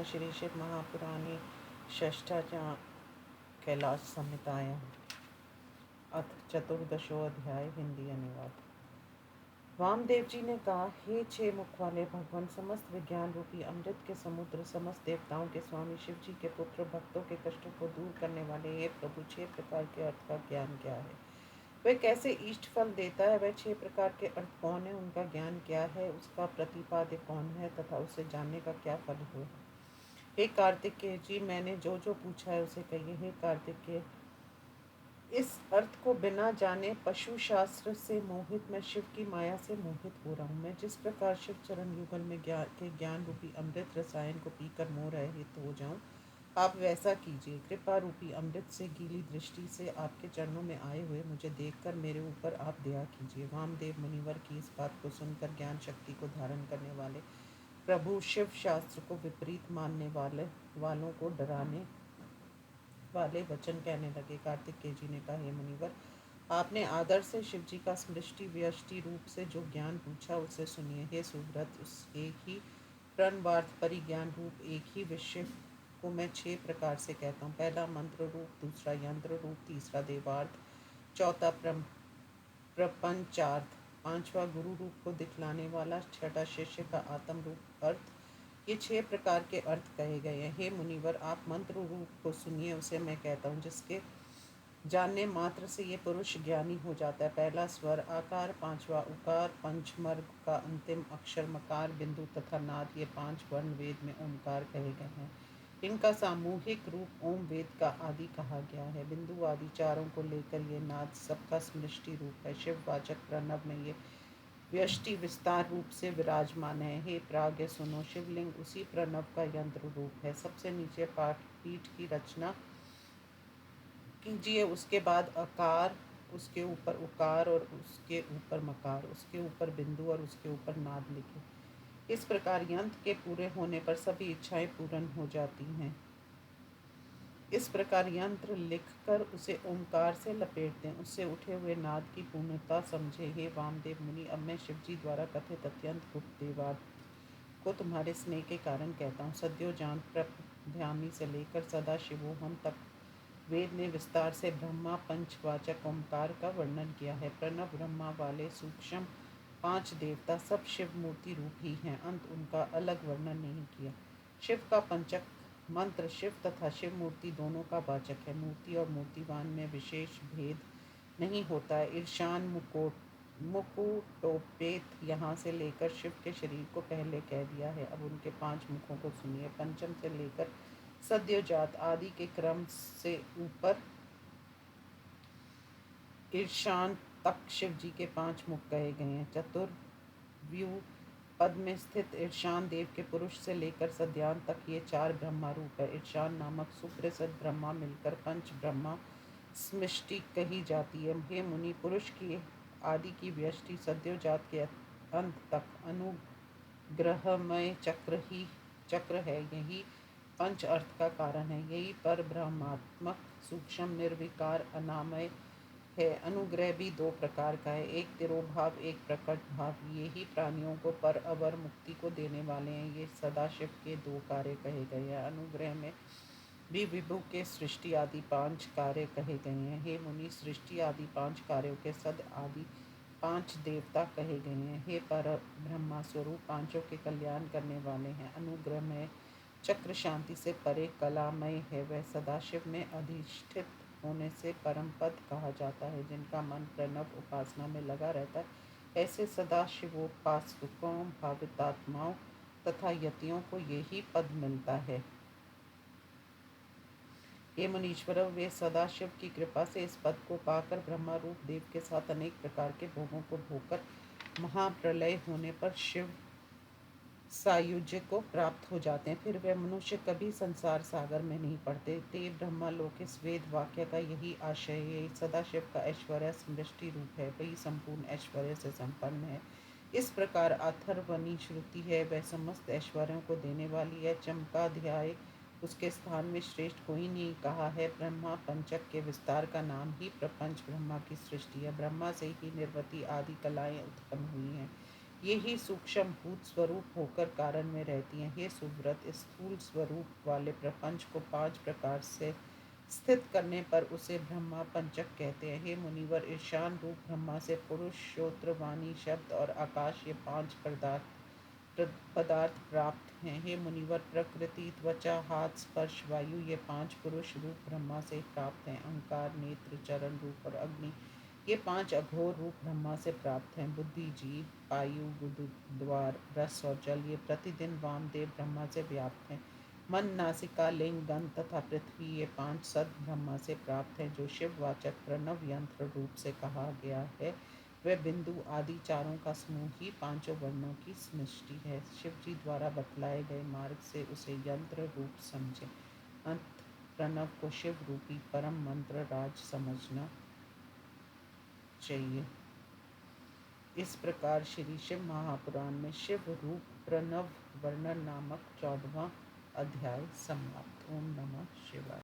श्री शिव महापुराणे षष्ठाच्या कैलाश संहितायां अथ चतुर्दशोऽध्याय। हिंदी अनुवाद। वामदेव जी ने कहा, हे 6 मुख वाले भगवान, समस्त विज्ञान रूपी अमृत के समुद्र, समस्त देवताओं के स्वामी, शिव जी के पुत्र, भक्तों के कष्टों को दूर करने वाले हे प्रभु, 6 प्रकार के अर्थ का ज्ञान क्या है? वह कैसे इष्ट फल देता है? वह 6 प्रकार के अर्थ कौन है? उनका ज्ञान क्या है? उसका प्रतिपाद्य कौन है तथा उसे जानने का क्या फल है? हे कार्तिकेय जी, मैंने जो जो पूछा है उसे कहिए। हे कार्तिकेय, इस अर्थ को बिना जाने पशु शास्त्र से मोहित मैं शिव की माया से मोहित हो रहा हूँ। मैं जिस प्रकार शिव चरण युगल में ज्ञान रूपी अमृत रसायन को पीकर मोह रहित हो जाऊं, आप वैसा कीजिए। कृपा रूपी अमृत से गीली दृष्टि से आपके चरणों में आए हुए मुझे देखकर मेरे ऊपर आप दया कीजिए। वामदेव मुनिवर की इस बात को सुनकर ज्ञान शक्ति को धारण करने वाले प्रभु शिव शास्त्र को विपरीत मानने वालों को डराने वाले वचन कहने लगे। कार्तिकेय जी ने कहा, हे मुनिवर, आपने आदर से शिव जी का समृष्टि व्यष्टि रूप से जो ज्ञान पूछा उसे सुनिए। हे सुव्रत, उस एक ही प्रणवार्थ परिज्ञान रूप एक ही विषय को मैं 6 प्रकार से कहता हूँ। पहला मंत्र रूप, दूसरा यंत्र रूप, तीसरा देवार्थ, चौथा प्रपंचार्थ, पांचवा गुरु रूप को दिखलाने वाला, छठा शिष्य का आत्म रूप अर्थ। ये 6 प्रकार के अर्थ कहे गए हैं। हे मुनिवर, आप मंत्र रूप को सुनिए, उसे मैं कहता हूँ, जिसके जानने मात्र से ये पुरुष ज्ञानी हो जाता है। पहला स्वर आकार, पांचवा उकार, पंचमर्ग का अंतिम अक्षर मकार, बिंदु तथा नाद, ये 5 वर्ण वेद में ओंकार कहे गए हैं। इनका सामूहिक रूप ओम वेद का आदि कहा गया है। बिंदु आदि चारों को लेकर ये नाद सबका समष्टि रूप है। शिववाचक प्रणव में ये व्यष्टि विस्तार रूप से विराजमान है। हे प्राज्ञ सुनो, शिवलिंग उसी प्रणव का यंत्र रूप है। सबसे नीचे पाठ पीठ की रचना कीजिए, उसके बाद अकार, उसके ऊपर उकार और उसके ऊपर मकार, उसके ऊपर बिंदु और उसके ऊपर नाद लिखे। इस प्रकार यंत्र के पूरे होने पर सभी इच्छाएं पूर्ण हो जाती हैं। इस प्रकार यंत्र लिखकर उसे ओंकार से लपेट दें, उससे उठे हुए नाद की पूर्णता समझे। हे वामदेव मुनि, अब मैं शिवजी द्वारा कथित अत्यंत गुप्त देवार्थ को तुम्हारे स्नेह के कारण कहता हूँ। सद्यो जान ध्यानी से लेकर सदा शिवोहम तक वेद ने विस्तार से ब्रह्मा पंचवाचक ओंकार का वर्णन किया है। प्रणव ब्रह्मा वाले सूक्ष्म 5 देवता सब शिव मूर्ति रूप ही हैं। अंत उनका अलग वर्णन नहीं किया। शिव का पंचक मंत्र शिव तथा शिव मूर्ति दोनों का वाचक है। मूर्ति और मूर्तिवान में विशेष भेद नहीं होता है। ईर्षान मुकुटोपेत यहाँ से लेकर शिव के शरीर को पहले कह दिया है। अब उनके 5 मुखों को सुनिए। पंचम से लेकर सद्योजात आदि के क्रम से ऊपर ईर्षान तक शिव जी के 5 मुख कहे गए हैं। चतुर्व्यू पद में स्थित ईर्षान देव के पुरुष से लेकर सद्यान तक ये 4 ब्रह्मा रूप है। ईर्षान नामक सुप्रसिद्ध ब्रह्मा मिलकर पंच ब्रह्मा समष्टि कही जाती है। हे मुनि, पुरुष की आदि की व्यष्टि सद्योजात के अंत तक अनुग्रहमय चक्र है। यही पंच अर्थ का कारण है। यही पर ब्रह्मात्मक सूक्ष्म निर्विकार अनामय है। अनुग्रह भी 2 प्रकार का है, एक तिरोभाव, एक प्रकट भाव। ये ही प्राणियों को पर अवर मुक्ति को देने वाले हैं। ये सदाशिव के 2 कार्य कहे गए हैं। अनुग्रह में भी विभु के सृष्टि आदि 5 कार्य कहे गए हैं। हे मुनि, सृष्टि आदि 5 कार्यों के सद आदि 5 देवता कहे गए हैं। हे पर ब्रह्मा स्वरूप पांचों के कल्याण करने वाले हैं। अनुग्रह में चक्र शांति से परे कलामय है। वह सदाशिव में अधिष्ठित होने से परम पद कहा जाता है। जिनका मन प्रणव उपासना में लगा रहता है, ऐसे सदाशिवोपासकों भावितात्माओं तथा यतियों को यही पद मिलता है। हे मुनीश्वर, वे सदाशिव की कृपा से इस पद को पाकर ब्रह्मा रूप देव के साथ अनेक प्रकार के भोगों को भोगकर महाप्रलय होने पर शिव सायुज्य को प्राप्त हो जाते हैं। फिर वे मनुष्य कभी संसार सागर में नहीं पड़ते। ते ब्रह्मा लोक इस वेद वाक्य का यही आशय है। सदाशिव का ऐश्वर्य समृष्टि रूप है, वही संपूर्ण ऐश्वर्य से संपन्न है। इस प्रकार अथर्वणी श्रुति है, वह समस्त ऐश्वर्यों को देने वाली है। चमकाध्याय उसके स्थान में श्रेष्ठ कोई नहीं कहा है। ब्रह्मा पंचक के विस्तार का नाम ही प्रपंच ब्रह्मा की सृष्टि है। ब्रह्मा से ही निर्वती आदि कलाएं उत्पन्न हुई हैं। ये ही सूक्ष्म भूत स्वरूप होकर कारण में रहती हैं। हे सुव्रत, स्थूल स्वरूप वाले प्रपंच को 5 प्रकार से स्थित करने पर उसे ब्रह्मा पंचक कहते हैं। हे मुनिवर, ईशान रूप ब्रह्मा से पुरुष, श्रोत्र, वाणी, शब्द और आकाश, ये 5 पदार्थ प्राप्त हैं। हे मुनिवर, प्रकृति, त्वचा, हाथ, स्पर्श, वायु, ये 5 पुरुष रूप ब्रह्मा से प्राप्त हैं। अहंकार, नेत्र, चरण रूप और अग्नि, ये 5 अघोर रूप ब्रह्मा से प्राप्त हैं। बुद्धि, जीव, वायु, गुरुद्वार, रस और जल, ये प्रतिदिन वामदेव ब्रह्मा से व्याप्त हैं। मन, नासिका, लिंग, गंध तथा पृथ्वी, ये 5 सद ब्रह्मा से प्राप्त हैं। जो शिववाचक प्रणव यंत्र रूप से कहा गया है, वह बिंदु आदि चारों का समूह ही 5 वर्णों की समष्टि है। शिव जी द्वारा बतलाए गए मार्ग से उसे यंत्र रूप समझे। अंत प्रणव को शिव रूपी परम मंत्र राज समझना चाहिए। इस प्रकार श्री शिव महापुराण में शिव रूप प्रणव वर्णन नामक 14वां अध्याय समाप्त। ओम नमः शिवाय।